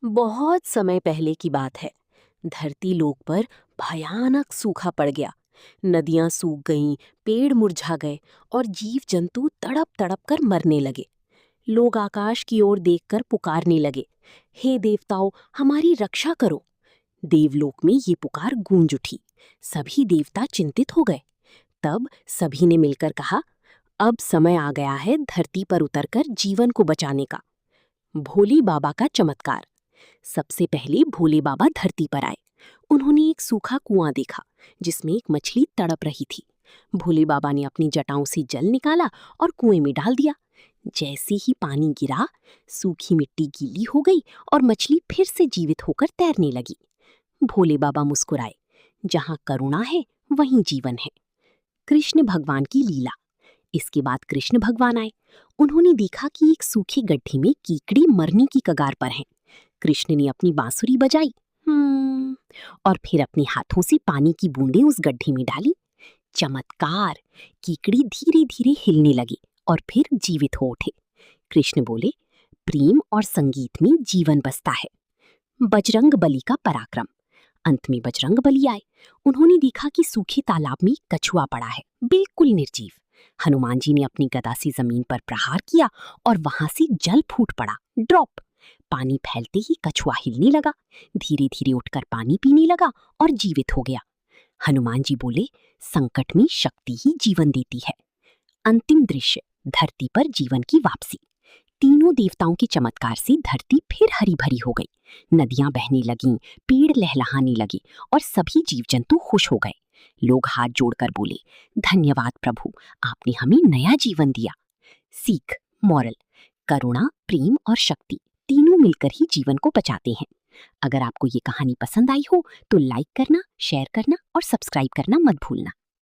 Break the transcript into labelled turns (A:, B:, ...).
A: बहुत समय पहले की बात है। धरती लोक पर भयानक सूखा पड़ गया। नदियां सूख गईं, पेड़ मुरझा गए और जीव जंतु तड़प तड़प कर मरने लगे। लोग आकाश की ओर देखकर पुकारने लगे, हे देवताओं, हमारी रक्षा करो। देवलोक में ये पुकार गूंज उठी। सभी देवता चिंतित हो गए। तब सभी ने मिलकर कहा, अब समय आ गया है धरती पर उतरकर जीवन को बचाने का। भोले बाबा का चमत्कार। सबसे पहले भोले बाबा धरती पर आए। उन्होंने एक सूखा कुआं देखा जिसमें एक मछली तड़प रही थी। भोले बाबा ने अपनी जटाओं से जल निकाला और कुएं में डाल दिया। जैसे ही पानी गिरा, सूखी मिट्टी गीली हो गई और मछली फिर से जीवित होकर तैरने लगी। भोले बाबा मुस्कुराए, जहां करुणा है वहीं जीवन है। कृष्ण भगवान की लीला। इसके बाद कृष्ण भगवान आए। उन्होंने देखा कि एक सूखी गड्ढे में कीकड़ी मरने की कगार पर है। कृष्ण ने अपनी बांसुरी बजाई, और फिर अपने हाथों से पानी की बूंदें उस गड्ढे में डाली। चमत्कार! कीकड़ी धीरे धीरे हिलने लगी और फिर जीवित हो उठे। कृष्ण बोले, प्रेम और संगीत में जीवन बसता है। बजरंग बली का पराक्रम। अंत में बजरंग बली आए। उन्होंने देखा कि सूखे तालाब में कछुआ पड़ा है, बिल्कुल निर्जीव। हनुमान जी ने अपनी गदा से जमीन पर प्रहार किया और वहां से जल फूट पड़ा, ड्रॉप। पानी फैलते ही कछुआ हिलने लगा, धीरे धीरे उठकर पानी पीने लगा और जीवित हो गया। हनुमान जी बोले, संकट में शक्ति ही जीवन देती है। अंतिम दृश्य, धरती पर जीवन की वापसी। तीनों देवताओं के चमत्कार से धरती फिर हरी भरी हो गई। नदियां बहने लगीं, पेड़ लहलहाने लगे और सभी जीव जंतु खुश हो गए। लोग हाथ जोड़कर बोले, धन्यवाद प्रभु, आपने हमें नया जीवन दिया। सीख, मॉरल, करुणा, प्रेम और शक्ति तीनों मिलकर ही जीवन को बचाते हैं। अगर आपको ये कहानी पसंद आई हो तो लाइक करना, शेयर करना और सब्सक्राइब करना मत भूलना।